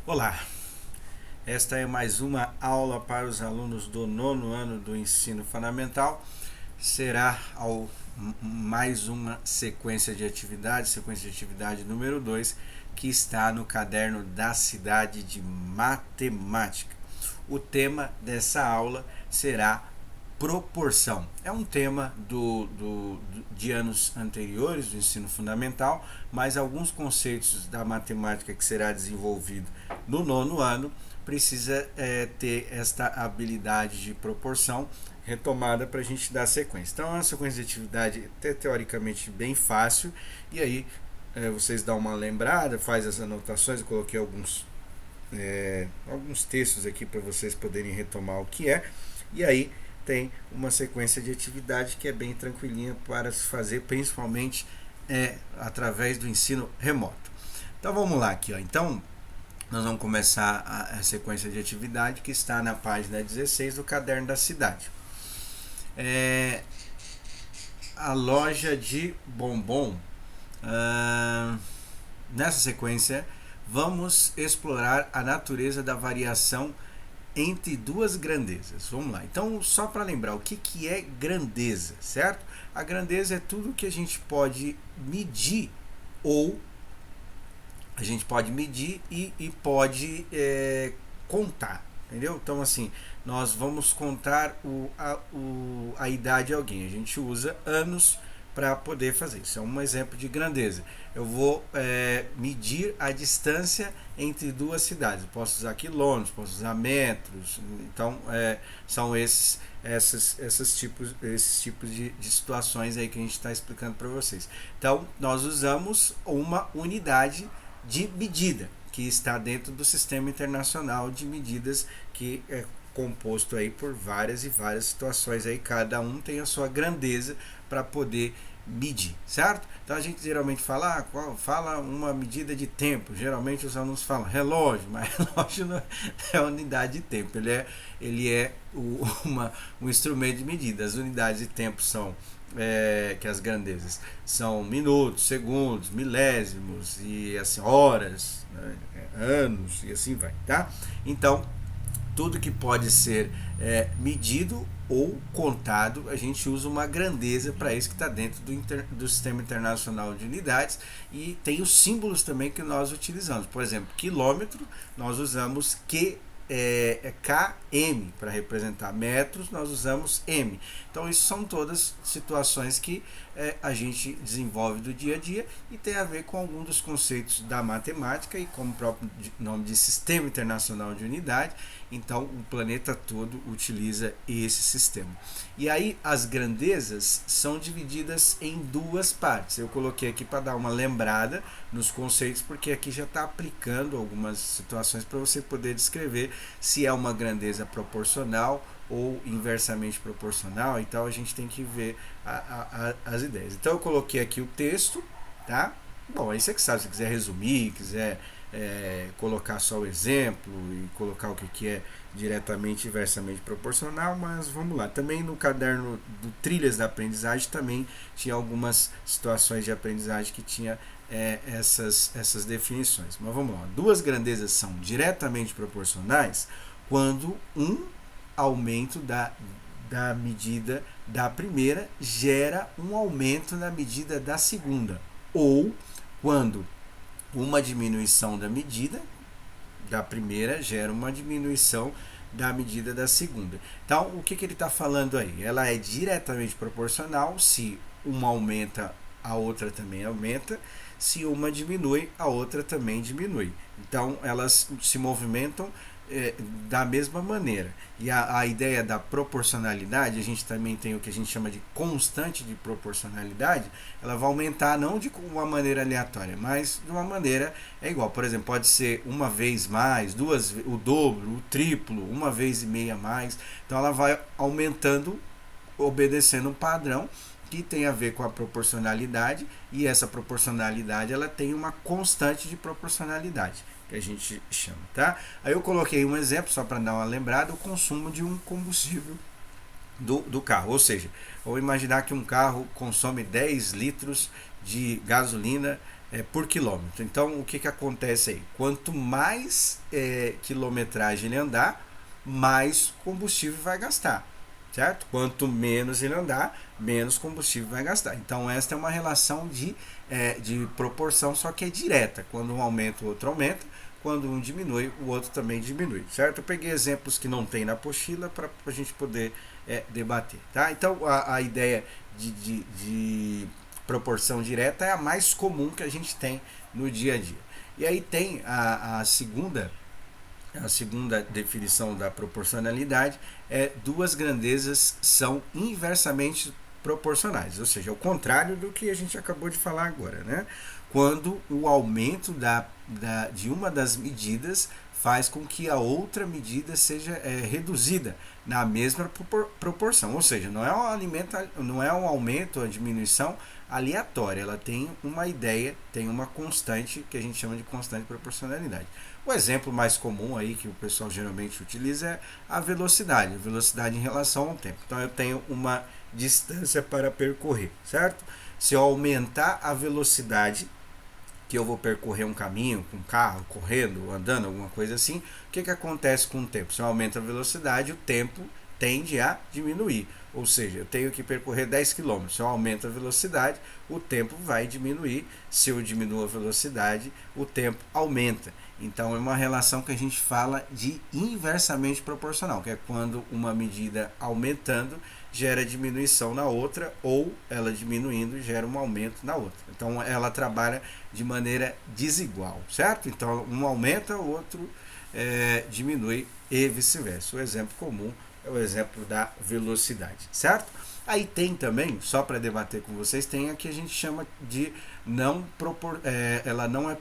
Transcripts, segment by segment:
Olá, esta é mais uma aula para os alunos do nono ano do ensino fundamental. Será mais uma sequência de atividade número 2, que está no caderno da cidade de matemática. O tema dessa aula será proporção. É um tema de anos anteriores do ensino fundamental, mas alguns conceitos da matemática que será desenvolvido no nono ano precisa ter esta habilidade de proporção retomada para a gente dar sequência. Então é uma sequência de atividade até teoricamente bem fácil, e aí vocês dão uma lembrada, faz as anotações. Eu coloquei alguns textos aqui para vocês poderem retomar o que é, e aí tem uma sequência de atividade que é bem tranquilinha para se fazer, principalmente através do ensino remoto. Então vamos lá aqui, ó. Então nós vamos começar a sequência de atividade que está na página 16 do caderno da cidade. A loja de bombom. Nessa sequência vamos explorar a natureza da variação entre duas grandezas. Vamos lá. Então, só para lembrar, o que é grandeza, certo? A grandeza é tudo que a gente pode medir, ou a gente pode medir e pode contar, entendeu? Então, assim, nós vamos contar a idade de alguém. A gente usa anos para poder fazer isso. É um exemplo de grandeza. Eu vou medir a distância entre duas cidades. Eu posso usar quilômetros, posso usar metros. Então, são esses tipos de situações aí que a gente está explicando para vocês. Então, nós usamos uma unidade de medida que está dentro do Sistema Internacional de Medidas, que é composto aí por várias e várias situações aí, cada um tem a sua grandeza para poder medir, certo? Então a gente geralmente fala uma medida de tempo. Geralmente os alunos falam relógio, mas relógio não é unidade de tempo, ele é um instrumento de medida. As unidades de tempo são que as grandezas são minutos, segundos, milésimos e assim horas, né, anos e assim vai, tá? Então tudo que pode ser medido ou contado, a gente usa uma grandeza para isso, que está dentro do Sistema Internacional de Unidades, e tem os símbolos também que nós utilizamos. Por exemplo, quilômetro, nós usamos km para representar. Metros, nós usamos m. Então isso são todas situações que a gente desenvolve do dia a dia e tem a ver com algum dos conceitos da matemática, e como o próprio nome de Sistema Internacional de Unidade, então o planeta todo utiliza esse sistema. E aí as grandezas são divididas em duas partes. Eu coloquei aqui para dar uma lembrada nos conceitos, porque aqui já está aplicando algumas situações para você poder descrever se é uma grandeza proporcional ou inversamente proporcional. Então a gente tem que ver as ideias. Então eu coloquei aqui o texto, tá? Bom, aí você que sabe, se quiser resumir, quiser colocar só o exemplo e colocar o que é diretamente e inversamente proporcional, mas vamos lá. Também no caderno do Trilhas da Aprendizagem também tinha algumas situações de aprendizagem que tinha essas definições. Mas vamos lá. Duas grandezas são diretamente proporcionais quando um aumento da medida da primeira gera um aumento na medida da segunda, ou quando uma diminuição da medida da primeira gera uma diminuição da medida da segunda. Então, o que ele está falando aí? Ela é diretamente proporcional se uma aumenta, a outra também aumenta. Se uma diminui, a outra também diminui. Então, elas se movimentam da mesma maneira. E a ideia da proporcionalidade, a gente também tem o que a gente chama de constante de proporcionalidade. Ela vai aumentar não de uma maneira aleatória, mas de uma maneira igual. Por exemplo, pode ser uma vez mais, duas, o dobro, o triplo, uma vez e meia mais. Então ela vai aumentando, obedecendo um padrão que tem a ver com a proporcionalidade, e essa proporcionalidade ela tem uma constante de proporcionalidade, que a gente chama, tá? Aí eu coloquei um exemplo só para dar uma lembrada: o consumo de um combustível do carro. Ou seja, vou imaginar que um carro consome 10 litros de gasolina por quilômetro. Então, o que acontece aí? Quanto mais quilometragem ele andar, mais combustível vai gastar, certo? Quanto menos ele andar, menos combustível vai gastar. Então, esta é uma relação de proporção, só que é direta. Quando um aumenta, o outro aumenta. Quando um diminui, o outro também diminui, certo? Eu peguei exemplos que não tem na apostila para a gente poder debater, tá? Então, a ideia de proporção direta é a mais comum que a gente tem no dia a dia. E aí tem a segunda definição da proporcionalidade, duas grandezas são inversamente proporcionais, ou seja, o contrário do que a gente acabou de falar agora, né? Quando o aumento de uma das medidas faz com que a outra medida seja reduzida na mesma proporção, ou seja, não é um aumento ou diminuição aleatória, ela tem uma ideia, tem uma constante que a gente chama de constante de proporcionalidade. O exemplo mais comum aí que o pessoal geralmente utiliza é a velocidade em relação ao tempo. Então eu tenho uma distância para percorrer, certo? Se eu aumentar a velocidade que eu vou percorrer um caminho com carro, correndo, andando, alguma coisa assim, o que acontece com o tempo? Se eu aumento a velocidade, o tempo tende a diminuir. Ou seja, eu tenho que percorrer 10 km. Se eu aumento a velocidade, o tempo vai diminuir. Se eu diminuo a velocidade, o tempo aumenta. Então é uma relação que a gente fala de inversamente proporcional, que é quando uma medida aumentando gera diminuição na outra, ou ela diminuindo gera um aumento na outra. Então ela trabalha de maneira desigual, certo? Então um aumenta, o outro diminui e vice-versa. O exemplo comum é o exemplo da velocidade, certo? Aí tem também, só para debater com vocês, tem a que a gente chama de ela não é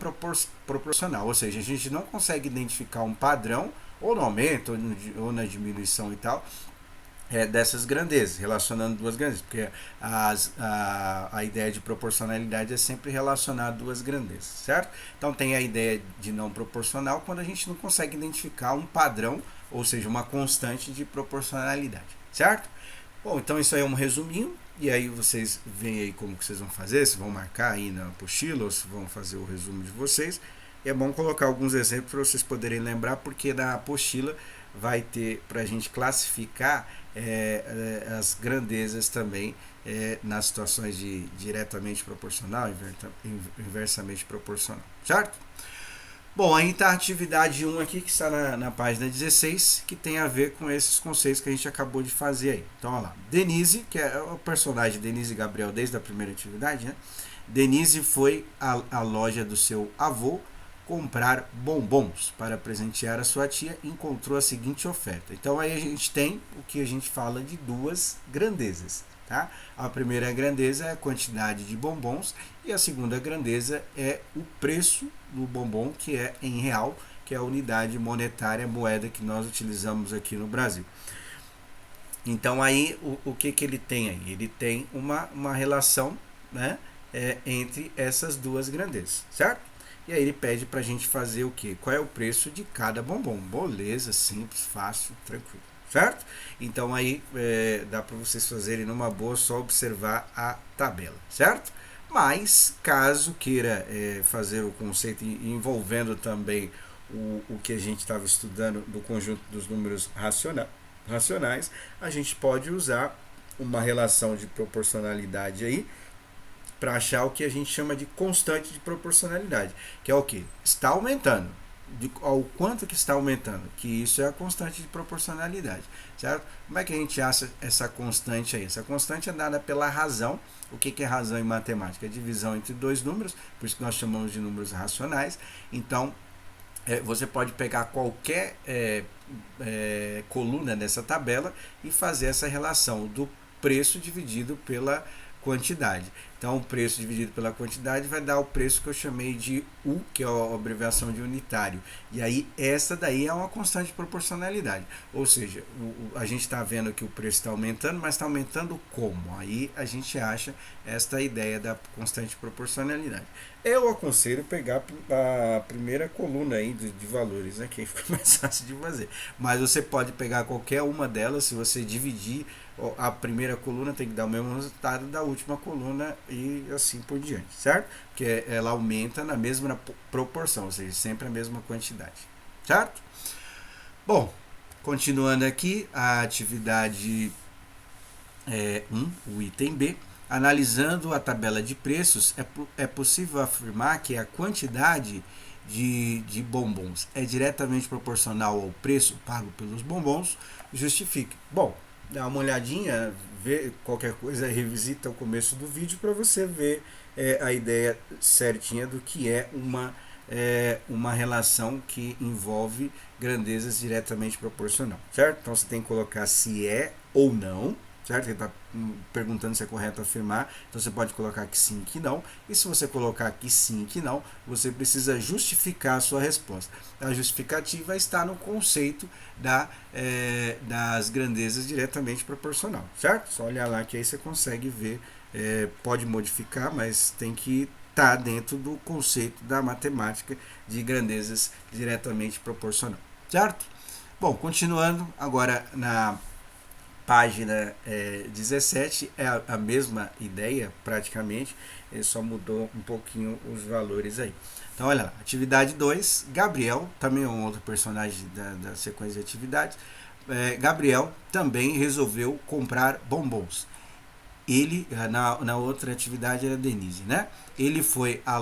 proporcional, ou seja, a gente não consegue identificar um padrão, ou no aumento, ou na diminuição e tal, dessas grandezas, relacionando duas grandezas, porque a ideia de proporcionalidade é sempre relacionar duas grandezas, certo? Então tem a ideia de não proporcional quando a gente não consegue identificar um padrão, ou seja, uma constante de proporcionalidade, certo? Bom, então isso aí é um resuminho, e aí vocês veem aí como que vocês vão fazer, se vão marcar aí na apostila ou se vão fazer o resumo de vocês. E é bom colocar alguns exemplos para vocês poderem lembrar, porque na apostila vai ter para a gente classificar as grandezas também nas situações de diretamente proporcional, inversamente proporcional, certo? Bom, aí está a atividade 1 aqui, que está na página 16, que tem a ver com esses conceitos que a gente acabou de fazer aí. Então, olha lá. Denise, que é o personagem Denise e Gabriel desde a primeira atividade, né? Denise foi à loja do seu avô comprar bombons para presentear a sua tia e encontrou a seguinte oferta. Então, aí a gente tem o que a gente fala de duas grandezas. Tá? A primeira grandeza é a quantidade de bombons e a segunda grandeza é o preço do bombom, que é em real, que é a unidade monetária, moeda que nós utilizamos aqui no Brasil. Então aí o que ele tem aí? Ele tem uma relação, né, entre essas duas grandezas, certo? E aí ele pede para a gente fazer o quê? Qual é o preço de cada bombom? Beleza, simples, fácil, tranquilo. Certo? Então aí dá para vocês fazerem numa boa, só observar a tabela, certo? Mas caso queira fazer o conceito envolvendo também o que a gente estava estudando do conjunto dos números racionais, a gente pode usar uma relação de proporcionalidade aí para achar o que a gente chama de constante de proporcionalidade, que é o que? Está aumentando. Ao quanto que está aumentando, que isso é a constante de proporcionalidade, certo? Como é que a gente acha essa constante aí? Essa constante é dada pela razão. O que é razão em matemática? É divisão entre dois números, por isso que nós chamamos de números racionais. Então, você pode pegar qualquer coluna dessa tabela e fazer essa relação do preço dividido pela quantidade. Então, o preço dividido pela quantidade vai dar o preço que eu chamei de U, que é a abreviação de unitário. E aí, essa daí é uma constante de proporcionalidade. Ou seja, a gente está vendo que o preço está aumentando, mas está aumentando como? Aí a gente acha esta ideia da constante de proporcionalidade. Eu aconselho pegar a primeira coluna aí de valores, né, que fica mais fácil de fazer. Mas você pode pegar qualquer uma delas, se você dividir a primeira coluna tem que dar o mesmo resultado da última coluna e assim por diante, certo? Porque ela aumenta na mesma proporção, ou seja, sempre a mesma quantidade, certo? Bom, continuando aqui, a atividade 1, o item B. Analisando a tabela de preços, é possível afirmar que a quantidade de bombons é diretamente proporcional ao preço pago pelos bombons, justifique. Bom, dá uma olhadinha, vê qualquer coisa, revisita o começo do vídeo para você ver a ideia certinha do que é uma relação que envolve grandezas diretamente proporcional, certo? Então você tem que colocar se é ou não, certo? Ele está perguntando se é correto afirmar, então você pode colocar que sim, que não, e se você colocar que sim, que não, você precisa justificar a sua resposta. A justificativa está no conceito das grandezas diretamente proporcional, certo? Só olhar lá que aí você consegue ver, pode modificar, mas tem que estar dentro do conceito da matemática de grandezas diretamente proporcional, certo? Bom, continuando agora na página 17, é a mesma ideia praticamente, ele só mudou um pouquinho os valores aí. Então olha lá, atividade 2, Gabriel, também é um outro personagem da sequência de atividades, Gabriel também resolveu comprar bombons. Ele, na outra atividade era Denise, né? Ele foi à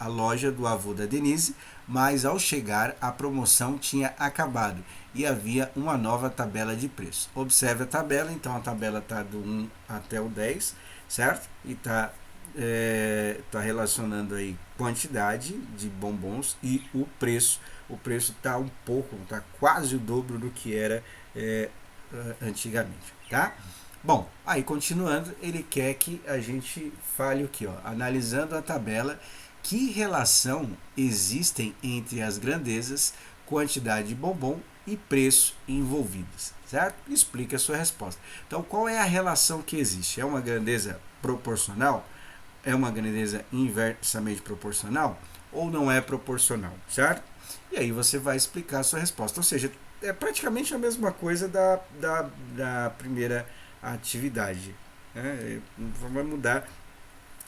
loja do avô da Denise, mas ao chegar a promoção tinha acabado e havia uma nova tabela de preço. Observe a tabela, então a tabela está do 1 até o 10, certo? E está relacionando aí quantidade de bombons e o preço. O preço está está quase o dobro do que era antigamente, tá? Bom, aí continuando, ele quer que a gente fale o que? Analisando a tabela, que relação existem entre as grandezas, quantidade de bombom e preço envolvidos, certo? Explique a sua resposta. Então, qual é a relação que existe? É uma grandeza proporcional? É uma grandeza inversamente proporcional? Ou não é proporcional, certo? E aí você vai explicar a sua resposta. Ou seja, é praticamente a mesma coisa da primeira atividade, né? Vai mudar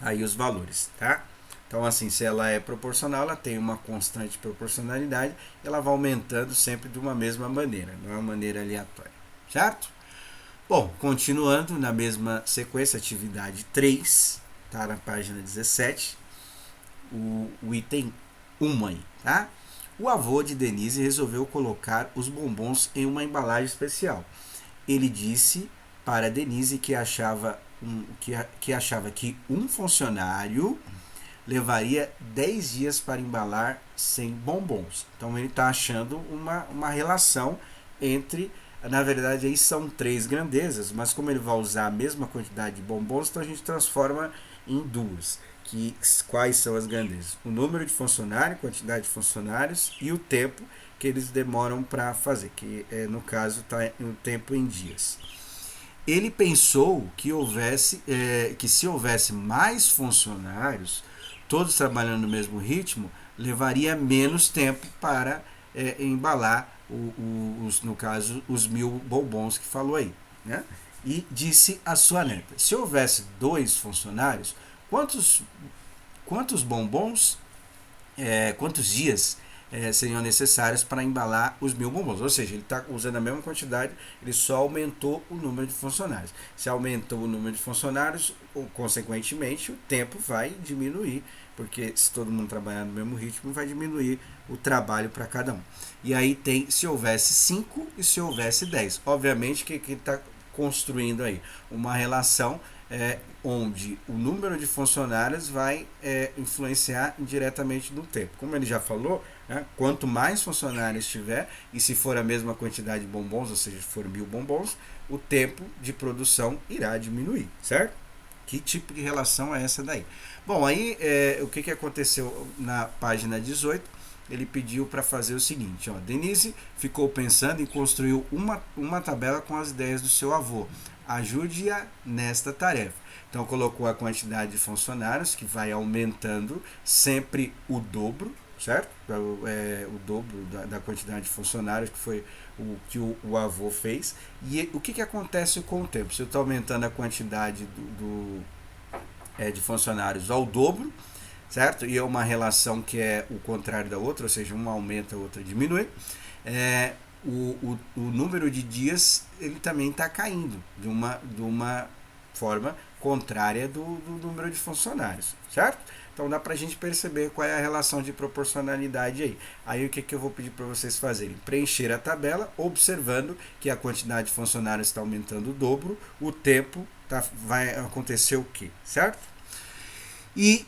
aí os valores, tá? Então, assim, se ela é proporcional, ela tem uma constante proporcionalidade, ela vai aumentando sempre de uma mesma maneira, não é uma maneira aleatória, certo? Bom, continuando na mesma sequência, atividade 3, tá na página 17, o item 1 aí, tá? O avô de Denise resolveu colocar os bombons em uma embalagem especial. Ele disse para Denise que achava que um funcionário levaria 10 dias para embalar 100 bombons. Então ele está achando uma relação entre, na verdade aí são 3 grandezas, mas como ele vai usar a mesma quantidade de bombons, então a gente transforma em duas. Quais são as grandezas? O número de funcionários, quantidade de funcionários e o tempo que eles demoram para fazer, que no caso está o tempo em dias. Ele pensou que se houvesse mais funcionários, todos trabalhando no mesmo ritmo, levaria menos tempo para embalar no caso, os 1000 bombons que falou aí, né? E disse à sua neta: se houvesse 2 funcionários, quantos bombons, quantos dias seriam necessários para embalar os 1000 bombons? Ou seja, ele está usando a mesma quantidade, ele só aumentou o número de funcionários. Se aumentou o número de funcionários, consequentemente, o tempo vai diminuir, porque se todo mundo trabalhar no mesmo ritmo, vai diminuir o trabalho para cada um. E aí tem se houvesse 5 e se houvesse 10. Obviamente que está construindo aí uma relação onde o número de funcionários vai influenciar diretamente no tempo. Como ele já falou, né, quanto mais funcionários tiver, e se for a mesma quantidade de bombons, ou seja, se for 1000 bombons, o tempo de produção irá diminuir, certo? Que tipo de relação é essa daí? Bom, aí o que aconteceu na página 18? Ele pediu para fazer o seguinte, Denise ficou pensando em construir uma tabela com as ideias do seu avô. Ajude-a nesta tarefa. Então colocou a quantidade de funcionários, que vai aumentando sempre o dobro, certo? O dobro da quantidade de funcionários, que foi o que o avô fez. E o que acontece com o tempo? Se eu estou aumentando a quantidade de funcionários ao dobro, certo? E é uma relação que é o contrário da outra, ou seja, uma aumenta, a outra diminui. O número de dias ele também está caindo de uma forma contrária do número de funcionários, certo? Então dá para a gente perceber qual é a relação de proporcionalidade aí. Aí o que eu vou pedir para vocês fazerem? Preencher a tabela, observando que a quantidade de funcionários está aumentando o dobro, o tempo vai acontecer o quê, certo? E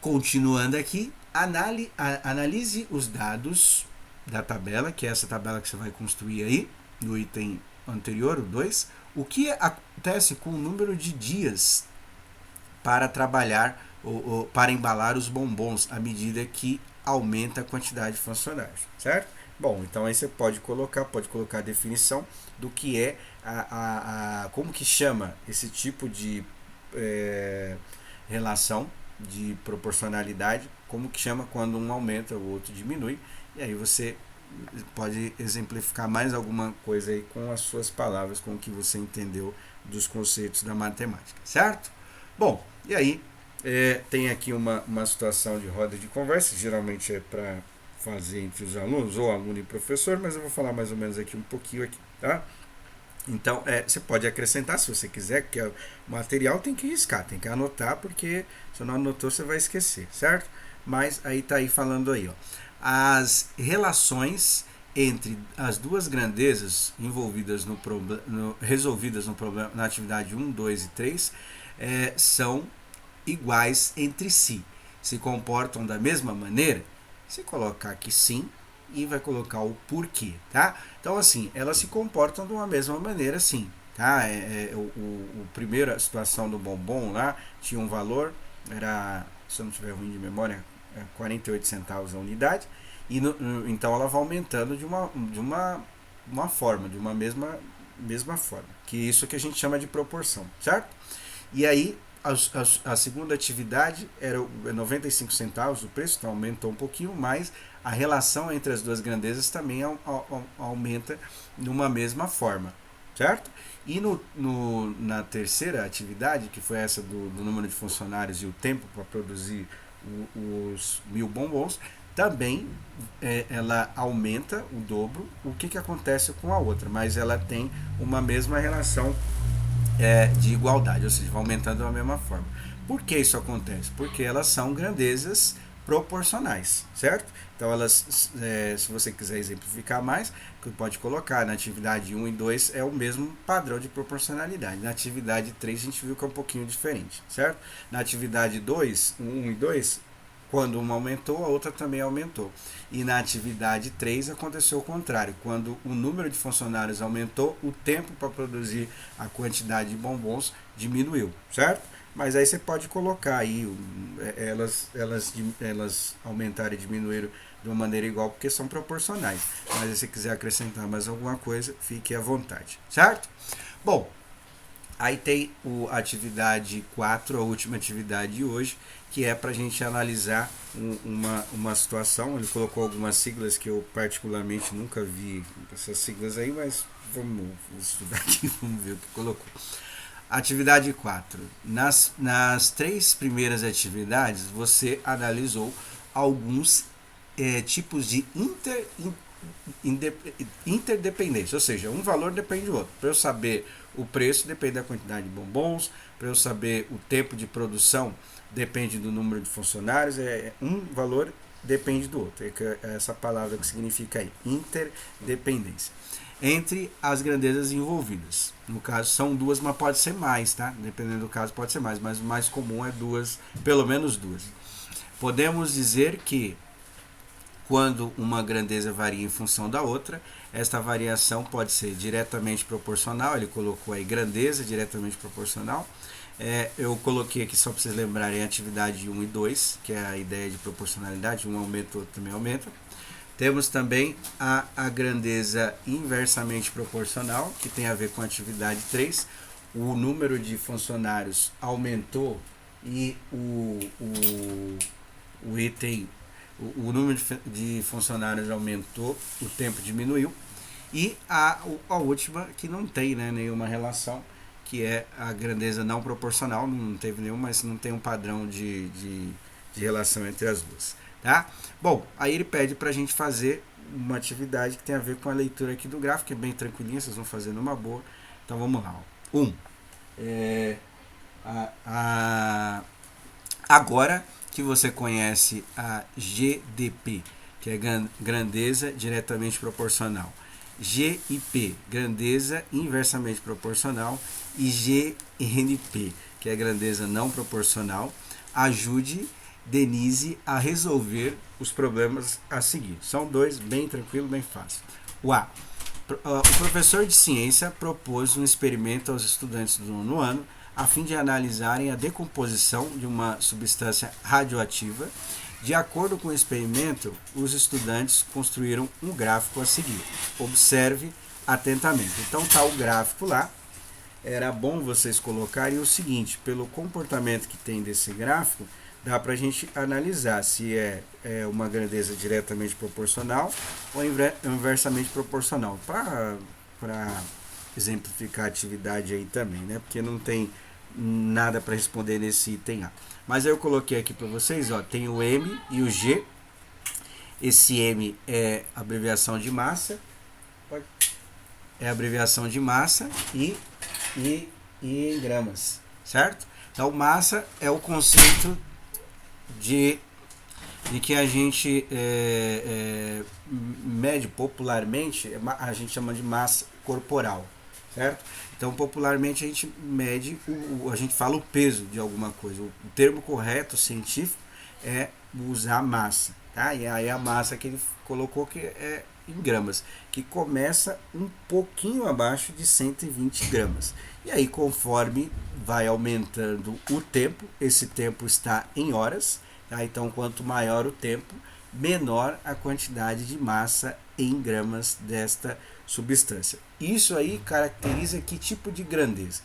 continuando aqui, analise os dados da tabela, que é essa tabela que você vai construir aí, no item anterior, o 2. O que acontece com o número de dias para trabalhar ou para embalar os bombons à medida que aumenta a quantidade de funcionários, certo? Bom, então aí você pode colocar a definição do que é como que chama esse tipo de relação de proporcionalidade, como que chama quando um aumenta, o outro diminui, e aí você pode exemplificar mais alguma coisa aí com as suas palavras, com o que você entendeu dos conceitos da matemática, certo? Bom, e aí tem aqui uma situação de roda de conversa, geralmente é para fazer entre os alunos, ou aluno e professor, mas eu vou falar mais ou menos aqui um pouquinho aqui, tá? Então, você pode acrescentar se você quiser, porque o material tem que riscar, tem que anotar, porque se não anotou você vai esquecer, certo? Mas aí tá aí falando aí, ó. As relações entre as duas grandezas envolvidas resolvidas no problema, na atividade 1, 2 e 3 são iguais entre si. Se comportam da mesma maneira? Se colocar que sim, e vai colocar o porquê, tá? Então, assim, elas se comportam de uma mesma maneira, sim, tá? Primeira situação do bombom lá tinha um valor, era, se eu não estiver ruim de memória, 48 centavos a unidade, e então ela vai aumentando de uma forma, de uma mesma forma, que isso que a gente chama de proporção, certo? E aí, a segunda atividade era 95 centavos o preço, então aumentou um pouquinho, mas a relação entre as duas grandezas também aumenta numa mesma forma, certo? E na terceira atividade, que foi essa do número de funcionários e o tempo para produzir os 1000 bombons, também ela aumenta o dobro. O que acontece com a outra? Mas ela tem uma mesma relação de igualdade, ou seja, vai aumentando da mesma forma. Por que isso acontece? Porque elas são grandezas proporcionais, certo? Então elas, se você quiser exemplificar mais, que pode colocar na atividade 1 e 2 é o mesmo padrão de proporcionalidade. Na atividade 3 a gente viu que é um pouquinho diferente, certo? Na atividade 2, 1 e 2, quando uma aumentou, a outra também aumentou. E na atividade 3 aconteceu o contrário. Quando o número de funcionários aumentou, o tempo para produzir a quantidade de bombons diminuiu, certo? Mas aí você pode colocar aí elas aumentaram e diminuíram de uma maneira igual, porque são proporcionais. Mas se você quiser acrescentar mais alguma coisa, fique à vontade, certo? Bom, aí tem a atividade 4, a última atividade de hoje, que é para a gente analisar uma situação. Ele colocou algumas siglas que eu particularmente nunca vi essas siglas aí, mas vamos estudar aqui, vamos ver o que colocou. Atividade 4. Nas 3 primeiras atividades, você analisou alguns tipos de interdependência, ou seja, um valor depende do outro. Para eu saber o preço, depende da quantidade de bombons. Para eu saber o tempo de produção, depende do número de funcionários. Um valor depende do outro. É essa palavra que significa aí, interdependência. Entre as grandezas envolvidas. No caso, são duas, mas pode ser mais, tá? Dependendo do caso, pode ser mais, mas o mais comum é duas, pelo menos duas. Podemos dizer que quando uma grandeza varia em função da outra, esta variação pode ser diretamente proporcional. Ele colocou aí grandeza diretamente proporcional. Eu coloquei aqui só para vocês lembrarem a atividade 1 e 2, que é a ideia de proporcionalidade, um aumenta, o outro também aumenta. Temos também a grandeza inversamente proporcional, que tem a ver com a atividade 3. O número de funcionários aumentou e o item o número de funcionários aumentou, o tempo diminuiu. E a última, que não tem, né, nenhuma relação, que é a grandeza não proporcional, não teve nenhuma, mas não tem um padrão de relação entre as duas. Tá? Bom, aí ele pede para a gente fazer uma atividade que tem a ver com a leitura aqui do gráfico, que é bem tranquilinha, vocês vão fazer numa boa. Então vamos lá. 1. Agora que você conhece a GDP, que é grandeza diretamente proporcional, GIP, grandeza inversamente proporcional, e GNP, que é grandeza não proporcional, ajude Denise a resolver os problemas a seguir. São dois, bem tranquilo, bem fácil. O A. O professor de ciência propôs um experimento aos estudantes do nono ano a fim de analisarem a decomposição de uma substância radioativa. De acordo com o experimento, os estudantes construíram um gráfico a seguir. Observe atentamente. Então está o gráfico lá. Era bom vocês colocarem o seguinte: pelo comportamento que tem desse gráfico, dá para a gente analisar se é uma grandeza diretamente proporcional ou inversamente proporcional, para exemplificar a atividade aí também, né? Porque não tem nada para responder nesse item A. Mas eu coloquei aqui para vocês, ó, tem o M e o G. Esse M é abreviação de massa, e em gramas, certo? Então massa é o conceito de que a gente mede popularmente, a gente chama de massa corporal, certo? Então, popularmente, a gente mede, a gente fala o peso de alguma coisa. O termo correto científico é usar massa, tá? E aí a massa que ele colocou que é em gramas, que começa um pouquinho abaixo de 120 gramas. E aí, conforme vai aumentando o tempo, esse tempo está em horas, tá? Então, quanto maior o tempo, menor a quantidade de massa em gramas desta substância. Isso aí caracteriza que tipo de grandeza,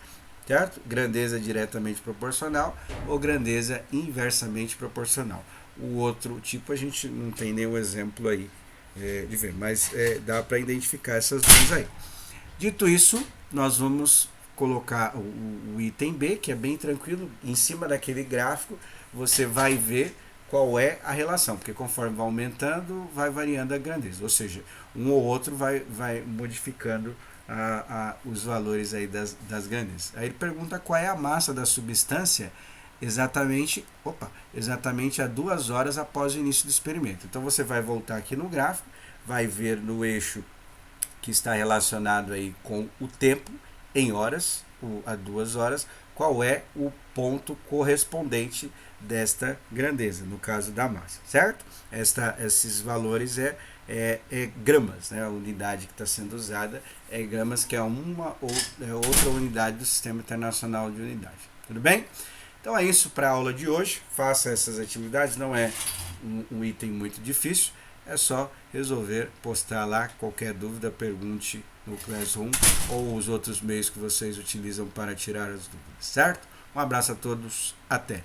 certo? Grandeza diretamente proporcional ou grandeza inversamente proporcional. O outro tipo a gente não tem nenhum exemplo aí de ver, mas dá para identificar essas duas aí. Dito isso, nós vamos colocar o item B, que é bem tranquilo. Em cima daquele gráfico você vai ver qual é a relação, porque conforme vai aumentando, vai variando a grandeza, ou seja, um ou outro vai modificando os valores aí das grandezas. Aí ele pergunta qual é a massa da substância exatamente a 2 horas após o início do experimento. Então você vai voltar aqui no gráfico, vai ver no eixo que está relacionado aí com o tempo em horas, a 2 horas, qual é o ponto correspondente desta grandeza, no caso da massa, certo? Esses valores é gramas, né? A unidade que está sendo usada é gramas, que é outra unidade do Sistema Internacional de Unidade. Tudo bem? Então é isso para a aula de hoje. Faça essas atividades, não é um item muito difícil, é só resolver, postar lá. Qualquer dúvida, pergunte no Classroom ou os outros meios que vocês utilizam para tirar as dúvidas, certo? Um abraço a todos, até!